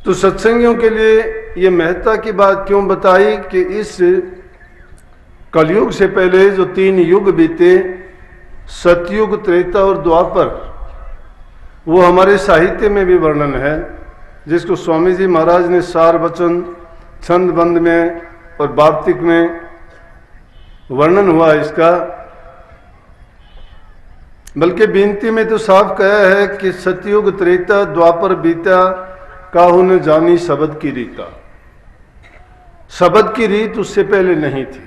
तो सत्संगियों के लिए ये महत्ता की बात क्यों बताई कि इस कलयुग से पहले जो 3 युग बीते, सतयुग, त्रेता और द्वापर, वो हमारे साहित्य में भी वर्णन है, जिसको स्वामी जी महाराज ने सार वचन, छंदबंद में और वार्तिक में वर्णन हुआ इसका। बल्कि विनती में तो साफ कहा है कि सतयुग त्रेता द्वापर बीता, काहू न जानी शब्द की रीता। शब्द की रीत उससे पहले नहीं थी।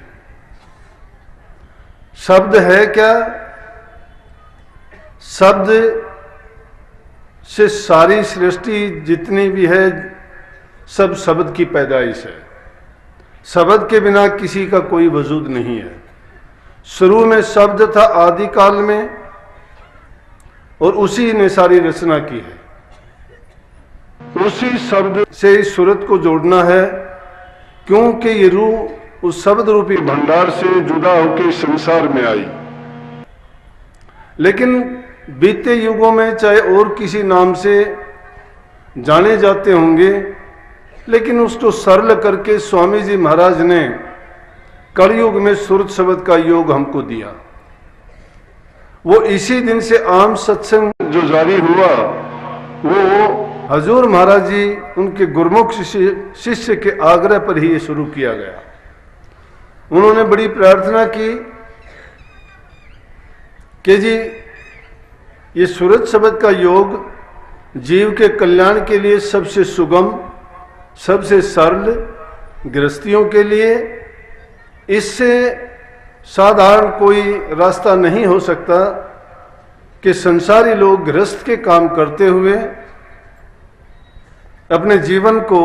शब्द है क्या? शब्द से सारी सृष्टि जितनी भी है सब शब्द की पैदाइश है। शब्द के बिना किसी का कोई वजूद नहीं है। शुरू में शब्द था आदि काल में, और उसी ने सारी रचना की है। उसी शब्द से इस सूरत को जोड़ना है, क्योंकि ये रूह उस शब्द रूपी भंडार से जुदा होकर संसार में आई। लेकिन बीते युगों में चाहे और किसी नाम से जाने जाते होंगे, लेकिन उसको सरल करके स्वामी जी महाराज ने कलयुग में सुरत शब्द का योग हमको दिया। वो इसी दिन से आम सत्संग जो जारी हुआ, वो हजूर महाराज जी उनके गुरमुख शिष्य के आग्रह पर ही ये शुरू किया गया। उन्होंने बड़ी प्रार्थना की कि जी ये सूरत शब्द का योग जीव के कल्याण के लिए सबसे सुगम, सबसे सरल, गृहस्थियों के लिए इससे साधारण कोई रास्ता नहीं हो सकता कि संसारी लोग गृहस्थ के काम करते हुए अपने जीवन को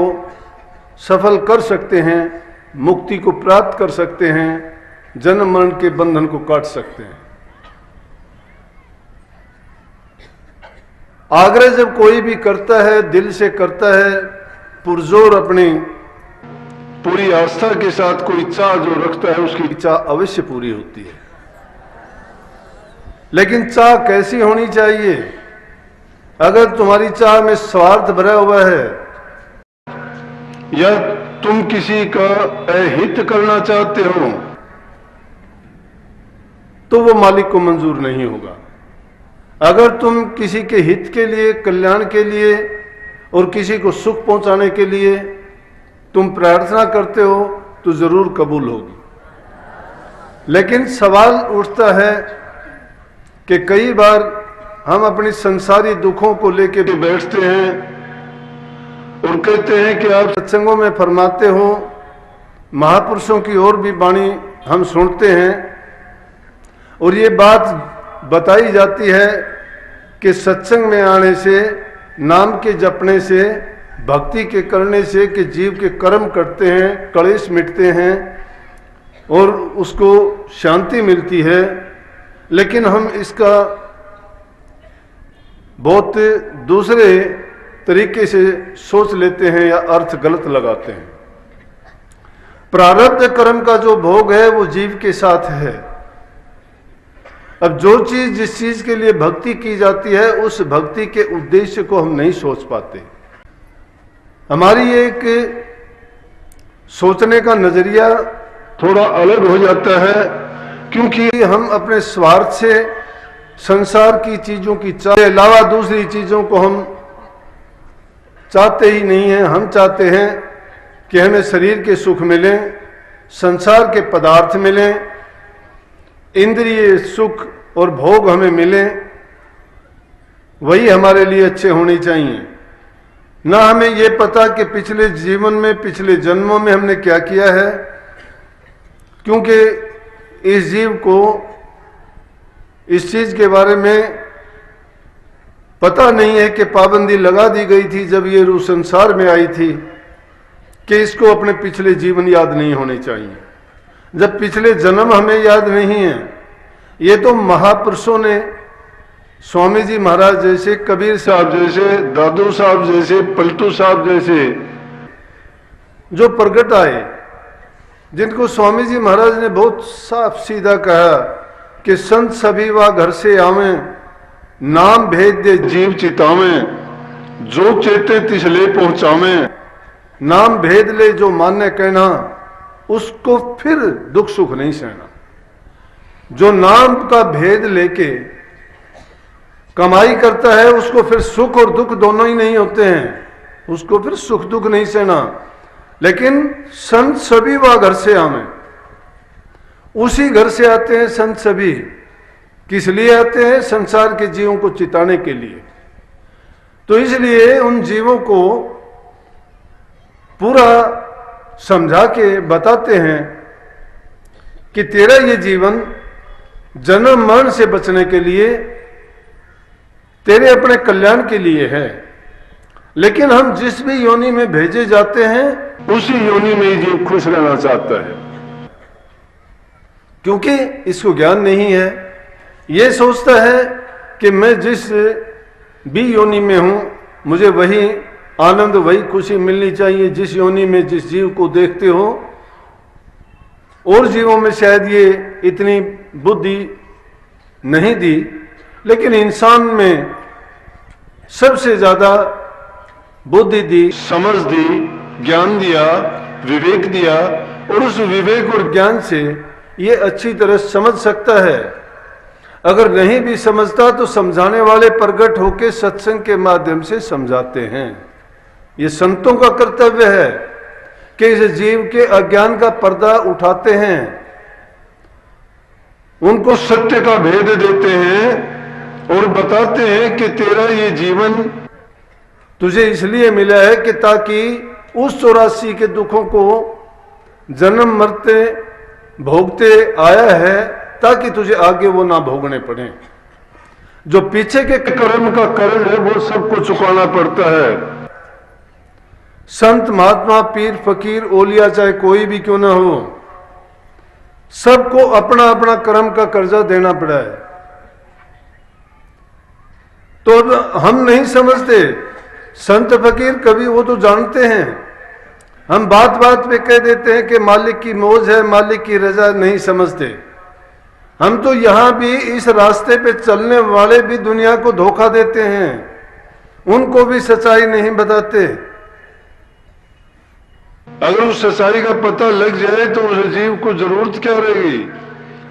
सफल कर सकते हैं, मुक्ति को प्राप्त कर सकते हैं, जन्म मरण के बंधन को काट सकते हैं। आग्रह जब कोई भी करता है, दिल से करता है, पुरजोर अपनी पूरी आस्था के साथ कोई चाह जो रखता है, उसकी चाह अवश्य पूरी होती है। लेकिन चाह कैसी होनी चाहिए? अगर तुम्हारी चाह में स्वार्थ भरा हुआ है या तुम किसी का अहित करना चाहते हो, तो वो मालिक को मंजूर नहीं होगा। अगर तुम किसी के हित के लिए, कल्याण के लिए और किसी को सुख पहुंचाने के लिए तुम प्रार्थना करते हो, तो जरूर कबूल होगी। लेकिन सवाल उठता है कि कई बार हम अपनी संसारी दुखों को लेकर बैठते हैं और कहते हैं कि आप सत्संगों में फरमाते हो, महापुरुषों की और भी वाणी हम सुनते हैं, और ये बात बताई जाती है कि सत्संग में आने से, नाम के जपने से, भक्ति के करने से कि जीव के कर्म करते हैं, क्लेश मिटते हैं और उसको शांति मिलती है। लेकिन हम इसका बहुत दूसरे तरीके से सोच लेते हैं या अर्थ गलत लगाते हैं। प्रारब्ध कर्म का जो भोग है वो जीव के साथ है। अब जो चीज, जिस चीज के लिए भक्ति की जाती है, उस भक्ति के उद्देश्य को हम नहीं सोच पाते। हमारी एक सोचने का नजरिया थोड़ा अलग हो जाता है, क्योंकि हम अपने स्वार्थ से संसार की चीजों की चाह के अलावा दूसरी चीजों को हम चाहते ही नहीं हैं। हम चाहते हैं कि हमें शरीर के सुख मिलें, संसार के पदार्थ मिलें, इंद्रिय सुख और भोग हमें मिलें, वही हमारे लिए अच्छे होने चाहिए। ना हमें ये पता कि पिछले जीवन में, पिछले जन्मों में हमने क्या किया है, क्योंकि इस जीव को इस चीज के बारे में पता नहीं है कि पाबंदी लगा दी गई थी जब ये रूह संसार में आई थी कि इसको अपने पिछले जीवन याद नहीं होने चाहिए। जब पिछले जन्म हमें याद नहीं है, ये तो महापुरुषों ने, स्वामी जी महाराज जैसे, कबीर साहब जैसे, दादू साहब जैसे, पलटू साहब जैसे जो प्रगट आए, जिनको स्वामी जी महाराज ने बहुत साफ सीधा कहा कि संत सभी वा घर से आवें, नाम भेद दे जीव चितावें, जो चेते तिसले पहुंचावे, नाम भेद ले जो मान्य कहना, उसको फिर दुख सुख नहीं सहना। जो नाम का भेद लेके कमाई करता है उसको फिर सुख और दुख दोनों ही नहीं होते हैं, उसको फिर सुख दुख नहीं सहना। लेकिन संत सभी वह घर से आवे, उसी घर से आते हैं संत सभी। किस लिए आते हैं? संसार के जीवों को चिताने के लिए। तो इसलिए उन जीवों को पूरा समझा के बताते हैं कि तेरा ये जीवन जन्म मरण से बचने के लिए, तेरे अपने कल्याण के लिए है। लेकिन हम जिस भी योनि में भेजे जाते हैं उसी योनि में ही जीव खुश रहना चाहता है, क्योंकि इसको ज्ञान नहीं है। ये सोचता है कि मैं जिस भी योनि में हूं मुझे वही आनंद, वही खुशी मिलनी चाहिए जिस योनि में जिस जीव को देखते हो। और जीवों में शायद ये इतनी बुद्धि नहीं दी, लेकिन इंसान में सबसे ज्यादा बुद्धि दी, समझ दी, ज्ञान दिया, विवेक दिया। और उस विवेक और ज्ञान से ये अच्छी तरह समझ सकता है। अगर नहीं भी समझता तो समझाने वाले प्रगट होकर सत्संग के माध्यम से समझाते हैं। ये संतों का कर्तव्य है कि इस जीव के अज्ञान का पर्दा उठाते हैं, उनको सत्य का भेद देते हैं और बताते हैं कि तेरा ये जीवन तुझे इसलिए मिला है कि ताकि उस 84 के दुखों को जन्म मरते भोगते आया है, ताकि तुझे आगे वो ना भोगने पड़े। जो पीछे के कर्म का कारण है वो सबको चुकाना पड़ता है। संत महात्मा पीर फकीर ओलिया चाहे कोई भी क्यों ना हो, सबको अपना अपना कर्म का कर्जा देना पड़ा है। तो हम नहीं समझते। संत फकीर कभी वो तो जानते हैं, हम बात बात पे कह देते हैं कि मालिक की मौज है, मालिक की रजा नहीं समझते। हम तो यहां भी इस रास्ते पे चलने वाले भी दुनिया को धोखा देते हैं, उनको भी सच्चाई नहीं बताते। अगर उस सच्चाई का पता लग जाए तो उस जीव को जरूरत क्या रहेगी।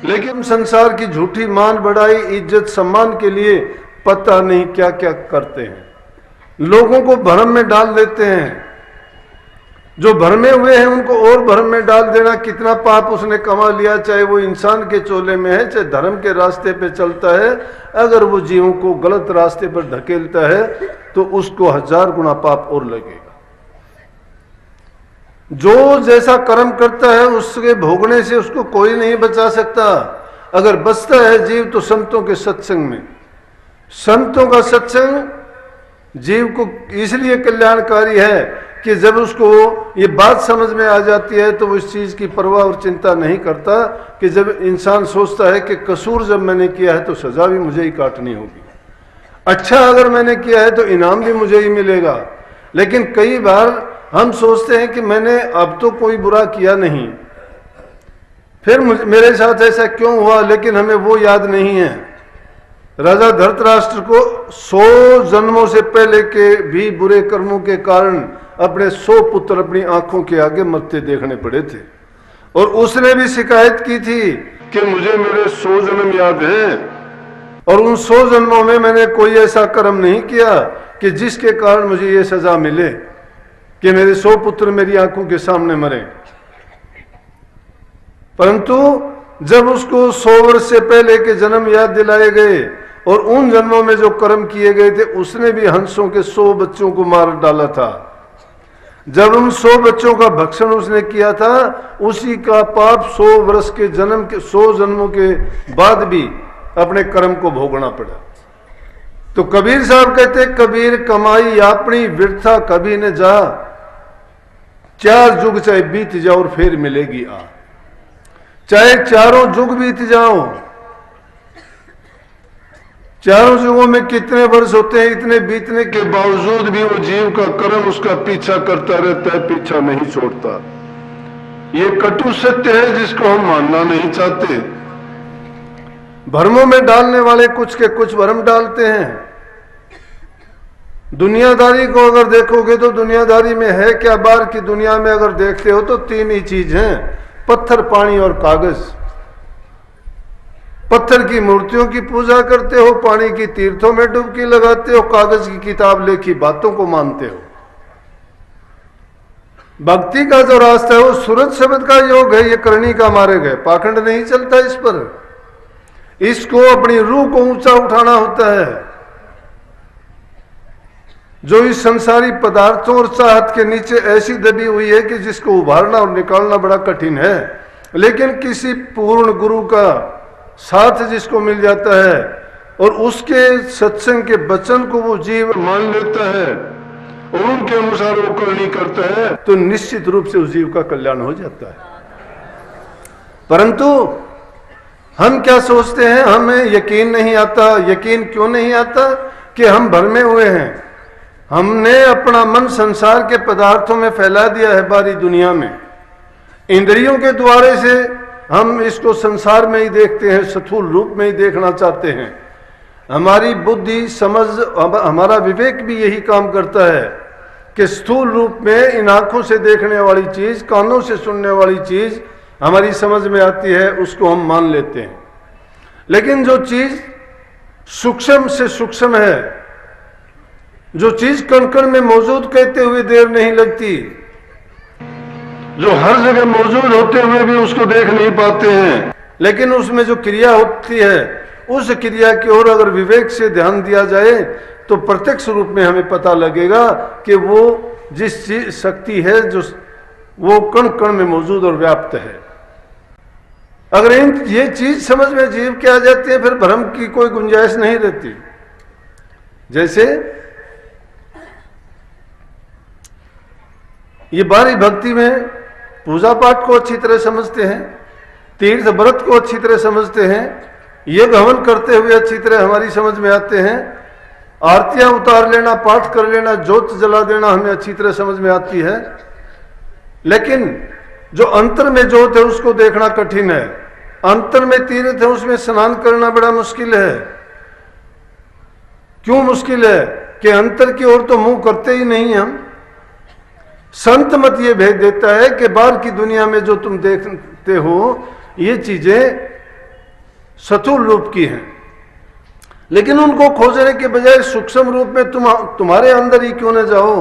लेकिन संसार की झूठी मान बढ़ाई, इज्जत सम्मान के लिए पता नहीं क्या क्या करते हैं, लोगों को भ्रम में डाल देते हैं। जो भरमे हुए हैं उनको और भ्रम में डाल देना, कितना पाप उसने कमा लिया, चाहे वो इंसान के चोले में है चाहे धर्म के रास्ते पे चलता है। अगर वो जीवों को गलत रास्ते पर धकेलता है तो उसको 1000 गुना पाप और लगेगा। जो जैसा कर्म करता है उसके भोगने से उसको कोई नहीं बचा सकता। अगर बचता है जीव तो संतों के सत्संग में। संतों का सत्संग जीव को इसलिए कल्याणकारी है कि जब उसको ये बात समझ में आ जाती है तो वो इस चीज की परवाह और चिंता नहीं करता कि जब इंसान सोचता है कि कसूर जब मैंने किया है तो सजा भी मुझे ही काटनी होगी, अच्छा अगर मैंने किया है तो इनाम भी मुझे ही मिलेगा। लेकिन कई बार हम सोचते हैं कि मैंने अब तो कोई बुरा किया नहीं, फिर मेरे साथ ऐसा क्यों हुआ, लेकिन हमें वो याद नहीं है। राजा धृतराष्ट्र को 100 जन्मों से पहले के भी बुरे कर्मों के कारण अपने 100 पुत्र अपनी आंखों के आगे मरते देखने पड़े थे, और उसने भी शिकायत की थी कि मुझे मेरे 100 जन्म याद हैं और उन 100 जन्मों में मैंने कोई ऐसा कर्म नहीं किया कि जिसके कारण मुझे ये सजा मिले कि मेरे 100 पुत्र मेरी आंखों के सामने मरे। परंतु जब उसको 100 वर्ष से पहले के जन्म याद दिलाए गए और उन जन्मों में जो कर्म किए गए थे, उसने भी हंसों के 100 बच्चों को मार डाला था। जब उन 100 बच्चों का भक्षण उसने किया था, उसी का पाप 100 वर्ष के जन्म के 100 जन्मों के बाद भी अपने कर्म को भोगना पड़ा। तो कबीर साहब कहते, कबीर कमाई अपनी व्यर्था कभी न जा, 4 युग चाहे बीत जाओ और फिर मिलेगी आ। चाहे 4 युग बीत जाओ, 4 युगों में कितने वर्ष होते हैं, इतने बीतने के बावजूद भी वो जीव का कर्म उसका पीछा करता रहता है, पीछा नहीं छोड़ता। ये कटु सत्य है जिसको हम मानना नहीं चाहते। भ्रमों में डालने वाले कुछ के कुछ भ्रम डालते हैं। दुनियादारी को अगर देखोगे तो दुनियादारी में है क्या? बाहर की दुनिया में अगर देखते हो तो तीन ही चीज हैं, पत्थर, पानी और कागज। पत्थर की मूर्तियों की पूजा करते हो, पानी की तीर्थों में डुबकी लगाते हो, कागज की किताब लिखी बातों को मानते हो। भक्ति का जो रास्ता है वो सूरज शब्द का योग है, ये करनी का मार्ग है। पाखंड नहीं चलता इस पर। इसको अपनी रूह को ऊंचा उठाना होता है। जो इस संसारी पदार्थों और चाहत के नीचे ऐसी दबी हुई है कि जिसको उभारना और निकालना बड़ा कठिन है, लेकिन किसी पूर्ण गुरु का साथ जिसको मिल जाता है और उसके सत्संग के वचन को वो जीव मान लेता है और उनके अनुसार वो करनी करता है, तो निश्चित रूप से उस जीव का कल्याण हो जाता है। परंतु हम क्या सोचते हैं, हमें यकीन नहीं आता। यकीन क्यों नहीं आता? कि हम भरमे हुए हैं। हमने अपना मन संसार के पदार्थों में फैला दिया है, बारी दुनिया में। इंद्रियों के द्वारे से हम इसको संसार में ही देखते हैं, स्थूल रूप में ही देखना चाहते हैं। हमारी बुद्धि, समझ, हमारा विवेक भी यही काम करता है कि स्थूल रूप में इन आंखों से देखने वाली चीज, कानों से सुनने वाली चीज हमारी समझ में आती है, उसको हम मान लेते हैं। लेकिन जो चीज सूक्ष्म से सूक्ष्म है, जो चीज कण कण में मौजूद कहते हुए देर नहीं लगती, जो हर जगह मौजूद होते हुए भी उसको देख नहीं पाते हैं, लेकिन उसमें जो क्रिया होती है, उस क्रिया की ओर अगर विवेक से ध्यान दिया जाए तो प्रत्यक्ष रूप में हमें पता लगेगा कि वो जिस चीज शक्ति है जो वो कण कण में मौजूद और व्याप्त है। अगर ये चीज समझ में जीव के आ जाती है, फिर भ्रम की कोई गुंजाइश नहीं रहती। जैसे ये बारी भक्ति में पूजा पाठ को अच्छी तरह समझते हैं, तीर्थ व्रत को अच्छी तरह समझते हैं, यज्ञ हवन करते हुए अच्छी तरह हमारी समझ में आते हैं, आरतियां उतार लेना, पाठ कर लेना, ज्योत जला देना हमें अच्छी तरह समझ में आती है। लेकिन जो अंतर में ज्योत है उसको देखना कठिन है। अंतर में तीर्थ है, उसमें स्नान करना बड़ा मुश्किल है। क्यों मुश्किल है? कि अंतर की ओर तो मुंह करते ही नहीं हम। संत मत ये भेद देता है कि बाहर की दुनिया में जो तुम देखते हो ये चीजें स्थूल रूप की हैं, लेकिन उनको खोजने के बजाय सूक्ष्म रूप में तुम्हारे अंदर ही क्यों न जाओ।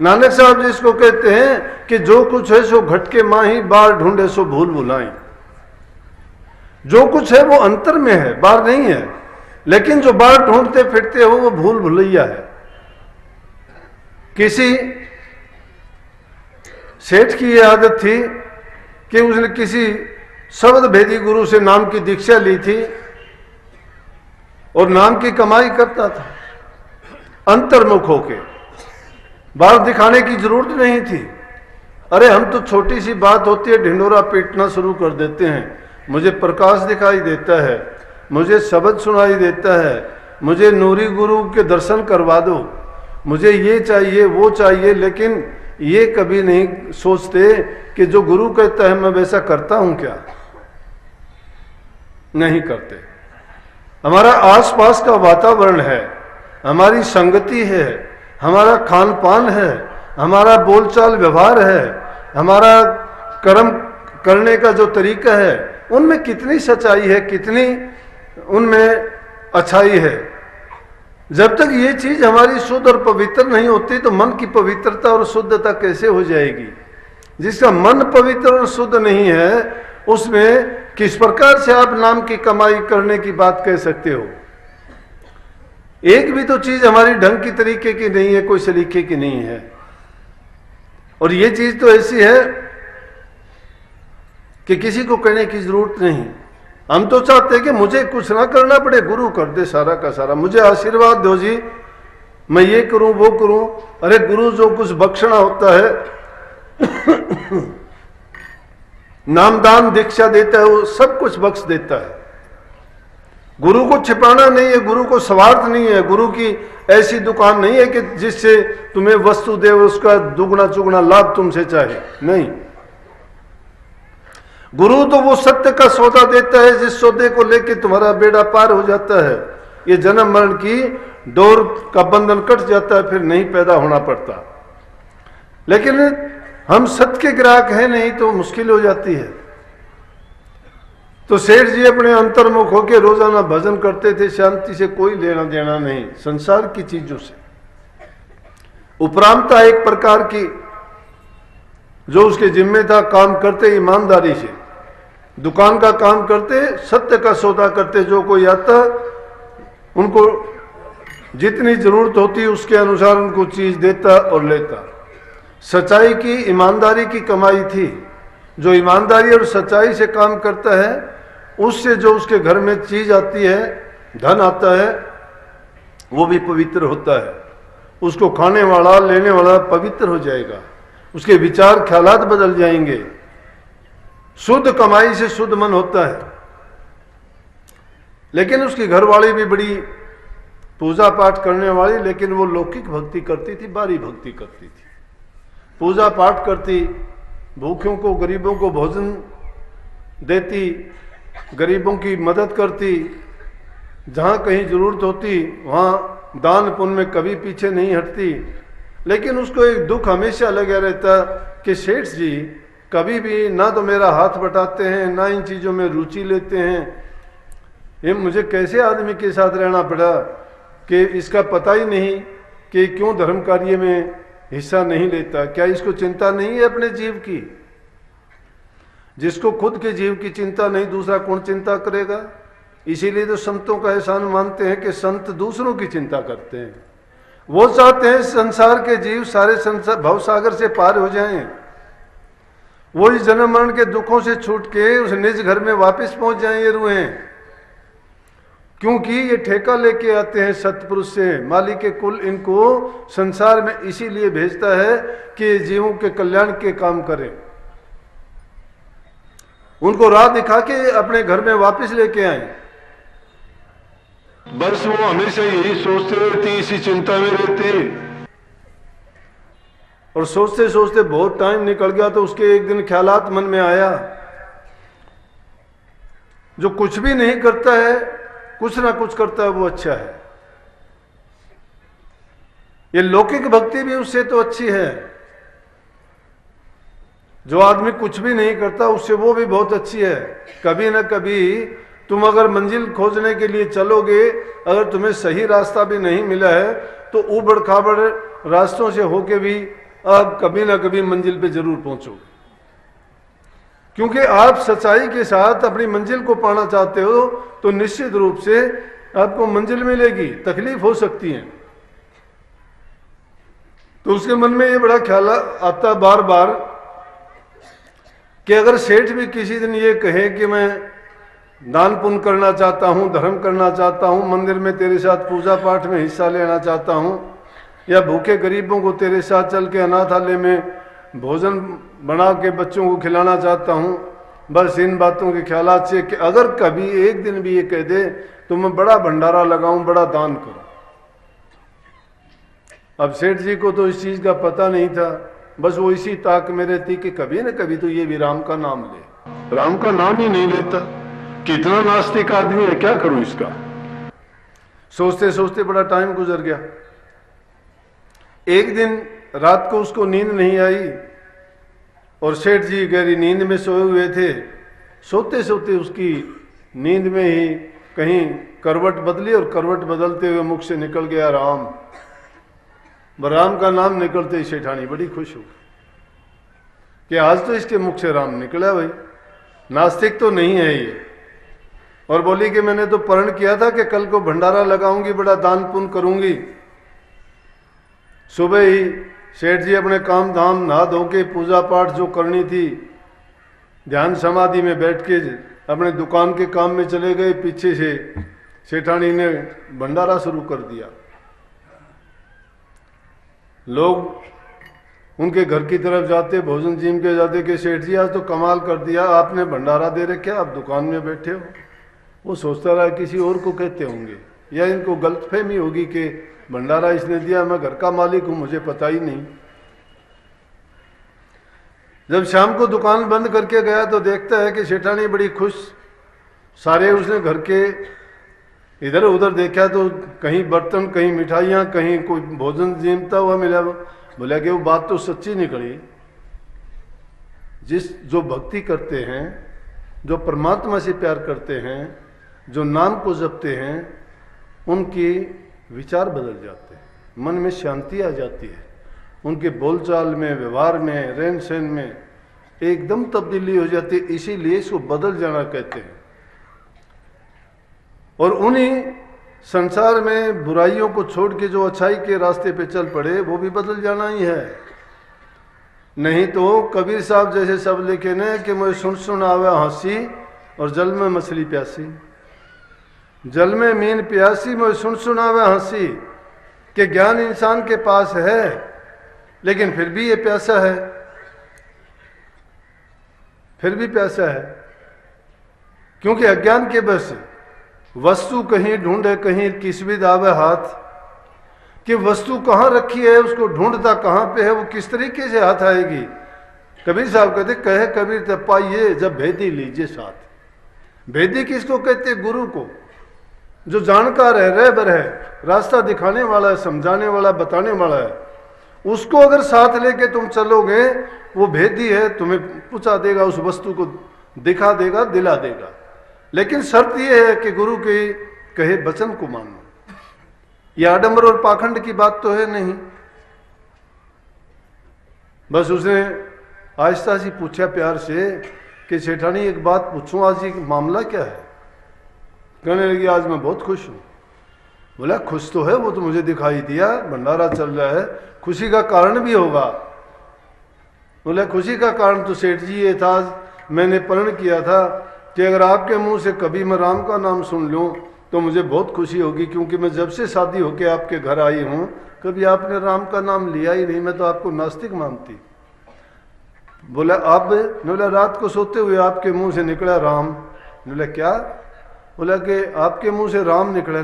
नानक साहब जिसको कहते हैं कि जो कुछ है सो घट के माही, बाहर ढूंढे सो भूल भुलाई। जो कुछ है वो अंतर में है, बाहर नहीं है। लेकिन जो बाहर ढूंढते फिरते हो वो भूल भुलैया है। किसी सेठ की ये आदत थी कि उसने किसी शब्द भेदी गुरु से नाम की दीक्षा ली थी और नाम की कमाई करता था अंतर्मुख होके, बाहर दिखाने की जरूरत नहीं थी। अरे हम तो छोटी सी बात होती है ढिंडोरा पीटना शुरू कर देते हैं। मुझे प्रकाश दिखाई देता है, मुझे शब्द सुनाई देता है, मुझे नूरी गुरु के दर्शन करवा दो, मुझे ये चाहिए वो चाहिए। लेकिन ये कभी नहीं सोचते कि जो गुरु कहता है मैं वैसा करता हूं क्या? नहीं करते। हमारा आसपास का वातावरण है, हमारी संगति है, हमारा खान पान है, हमारा बोलचाल व्यवहार है, हमारा कर्म करने का जो तरीका है, उनमें कितनी सच्चाई है, कितनी उनमें अच्छाई है। जब तक ये चीज हमारी शुद्ध और पवित्र नहीं होती तो मन की पवित्रता और शुद्धता कैसे हो जाएगी? जिसका मन पवित्र और शुद्ध नहीं है उसमें किस प्रकार से आप नाम की कमाई करने की बात कह सकते हो? एक भी तो चीज हमारी ढंग की तरीके की नहीं है, कोई सलीके की नहीं है। और ये चीज तो ऐसी है कि किसी को कहने की जरूरत नहीं। हम तो चाहते हैं कि मुझे कुछ ना करना पड़े, गुरु कर दे सारा का सारा, मुझे आशीर्वाद दो जी, मैं ये करूं वो करूं। अरे गुरु जो कुछ बख्शना होता है नामदान दीक्षा देता है वो सब कुछ बख्श देता है। गुरु को छिपाना नहीं है, गुरु को स्वार्थ नहीं है, गुरु की ऐसी दुकान नहीं है कि जिससे तुम्हें वस्तु दे उसका दुगना चुगना लाभ तुमसे चाहे, नहीं। गुरु तो वो सत्य का सौदा देता है जिस सौदे को लेकर तुम्हारा बेड़ा पार हो जाता है। ये जन्म मरण की डोर का बंधन कट जाता है, फिर नहीं पैदा होना पड़ता। लेकिन हम सत्य के ग्राहक हैं नहीं तो मुश्किल हो जाती है। तो सेठ जी अपने अंतर्मुख होकर रोजाना भजन करते थे, शांति से कोई लेना देना नहीं संसार की चीजों से। उपरांता एक प्रकार की जो उसके जिम्मे था, काम करते ईमानदारी से, दुकान का काम करते, सत्य का सौदा करते। जो कोई आता उनको जितनी जरूरत होती उसके अनुसार उनको चीज देता और लेता। सच्चाई की, ईमानदारी की कमाई थी। जो ईमानदारी और सच्चाई से काम करता है उससे जो उसके घर में चीज आती है, धन आता है, वो भी पवित्र होता है। उसको खाने वाला लेने वाला पवित्र हो जाएगा, उसके विचार ख्यालात बदल जाएंगे। शुद्ध कमाई से शुद्ध मन होता है। लेकिन उसकी घरवाली भी बड़ी पूजा पाठ करने वाली, लेकिन वो लौकिक भक्ति करती थी, बारी भक्ति करती थी। पूजा पाठ करती, भूखों को गरीबों को भोजन देती, गरीबों की मदद करती, जहाँ कहीं जरूरत होती वहाँ दान पुण्य में कभी पीछे नहीं हटती। लेकिन उसको एक दुख हमेशा लगा रहता कि सेठ जी कभी भी ना तो मेरा हाथ बटाते हैं, ना इन चीज़ों में रुचि लेते हैं। ये मुझे कैसे आदमी के साथ रहना पड़ा कि इसका पता ही नहीं कि क्यों धर्म कार्य में हिस्सा नहीं लेता। क्या इसको चिंता नहीं है अपने जीव की? जिसको खुद के जीव की चिंता नहीं, दूसरा कौन चिंता करेगा? इसीलिए तो संतों का एहसान मानते हैं कि संत दूसरों की चिंता करते हैं। वो चाहते हैं संसार के जीव सारे संसार भवसागर से पार हो जाएं, वो इस जन्म मरण के दुखों से छूट के उस निज घर में वापस पहुंच जाएं ये रूहें। क्योंकि ये ठेका लेके आते हैं सतपुरुष से, मालिक के कुल इनको संसार में इसीलिए भेजता है कि जीवों के कल्याण के काम करें, उनको राह दिखा के अपने घर में वापस लेके आए। बस वो हमेशा यही सोचते रहते, इसी चिंता में रहते, और सोचते सोचते बहुत टाइम निकल गया। तो उसके एक दिन ख्यालात मन में आया, जो कुछ भी नहीं करता है कुछ ना कुछ करता है वो अच्छा है। ये लौकिक भक्ति भी उससे तो अच्छी है। जो आदमी कुछ भी नहीं करता उससे वो भी बहुत अच्छी है। कभी ना कभी तुम अगर मंजिल खोजने के लिए चलोगे, अगर तुम्हें सही रास्ता भी नहीं मिला है तो ऊबड़ खाबड़ रास्तों से होके भी आप कभी ना कभी मंजिल पे जरूर पहुंचोगे। क्योंकि आप सच्चाई के साथ अपनी मंजिल को पाना चाहते हो तो निश्चित रूप से आपको मंजिल मिलेगी। तकलीफ हो सकती है। तो उसके मन में ये बड़ा ख्याल आता बार बार कि अगर सेठ भी किसी दिन ये कहे कि मैं दान पुण्य करना चाहता हूँ, धर्म करना चाहता हूँ, मंदिर में तेरे साथ पूजा पाठ में हिस्सा लेना चाहता हूँ, या भूखे गरीबों को तेरे साथ चल के अनाथालय में भोजन बना के बच्चों को खिलाना चाहता हूँ, बस इन बातों के ख्यालात से कि अगर कभी एक दिन भी ये कह दे तो मैं बड़ा भंडारा लगाऊं, बड़ा दान करूं। अब सेठ जी को तो इस चीज का पता नहीं था, बस वो इसी ताक में रहती कि कभी न कभी तो ये भी राम का नाम ले। राम का नाम ही नहीं लेता। कितना नास्तिक आदमी है, क्या करूं इसका। सोचते सोचते बड़ा टाइम गुजर गया। एक दिन रात को उसको नींद नहीं आई और सेठ जी गहरी नींद में सोए हुए थे। सोते सोते उसकी नींद में ही कहीं करवट बदली और करवट बदलते हुए मुख से निकल गया राम। राम का नाम निकलते ही सेठानी बड़ी खुश हो कि आज तो इसके मुख से राम निकला। भाई नास्तिक तो नहीं है ये। और बोली कि मैंने तो प्रण किया था कि कल को भंडारा लगाऊंगी, बड़ा दान पुण्य करूंगी। सुबह ही सेठ जी अपने काम धाम नहा धो के पूजा पाठ जो करनी थी ध्यान समाधि में बैठ के अपने दुकान के काम में चले गए। पीछे से सेठानी ने भंडारा शुरू कर दिया। लोग उनके घर की तरफ जाते, भोजन जीम के जाते कि सेठ जी आज तो कमाल कर दिया, आपने भंडारा दे रखे, आप दुकान में बैठे हो। वो सोचता रहा किसी और को कहते होंगे या इनको गलतफहमी होगी कि भंडारा इसने दिया, मैं घर का मालिक हूं, मुझे पता ही नहीं। जब शाम को दुकान बंद करके गया तो देखता है कि सेठानी बड़ी खुश। सारे उसने घर के इधर उधर देखा तो कहीं बर्तन, कहीं मिठाइयाँ, कहीं कोई भोजन जीमता हुआ मिला। बोला कि वो बात तो सच्ची निकली। जो भक्ति करते हैं, जो परमात्मा से प्यार करते हैं, जो नाम को जपते हैं, उनके विचार बदल जाते हैं, मन में शांति आ जाती है, उनके बोलचाल में, व्यवहार में, रहन सहन में एकदम तब्दीली हो जाती है। इसीलिए इसको बदल जाना कहते हैं। और उन्हीं संसार में बुराइयों को छोड़ के जो अच्छाई के रास्ते पे चल पड़े, वो भी बदल जाना ही है। नहीं तो कबीर साहब जैसे सब लिखे ने कि मुझे सुन आवे हंसी और जल में मछली प्यासी, जल में मीन प्यासी, मुझे सुन आवे हंसी। कि ज्ञान इंसान के पास है लेकिन फिर भी ये प्यासा है, फिर भी प्यासा है, क्योंकि अज्ञान के बस वस्तु कहीं ढूंढे, कहीं किस्मत आवे हाथ, कि वस्तु कहाँ रखी है, उसको ढूंढता कहाँ पे है, वो किस तरीके से हाथ आएगी। कबीर साहब कहते कहे कबीर तब पाइए जब भेदी लीजिए साथ। भेदी किसको कहते? गुरु को, जो जानकार है, रहबर है, रास्ता दिखाने वाला है, समझाने वाला, बताने वाला है। उसको अगर साथ लेके तुम चलोगे, वो भेदी है, तुम्हें पूछा देगा, उस वस्तु को दिखा देगा, दिला देगा। लेकिन शर्त यह है कि गुरु के कहे वचन को मानो। यह आडंबर और पाखंड की बात तो है नहीं। बस उसने आहिस्ता सी पूछा प्यार से कि सेठानी एक बात पूछूं, आज ये मामला क्या है? कहने लगी आज मैं बहुत खुश हूं। बोला खुश तो है, वो तो मुझे दिखाई दिया, भंडारा चल रहा है, खुशी का कारण भी होगा। बोला खुशी का कारण तो सेठ जी ये था, मैंने प्रण किया था कि अगर आपके मुंह से कभी मैं राम का नाम सुन लूं तो मुझे बहुत खुशी होगी, क्योंकि मैं जब से शादी होके आपके घर आई हूं कभी आपने राम का नाम लिया ही नहीं, मैं तो आपको नास्तिक मानती। बोला अब? बोला रात को सोते हुए आपके मुंह से निकला राम। बोला क्या? बोला कि आपके मुंह से राम निकला।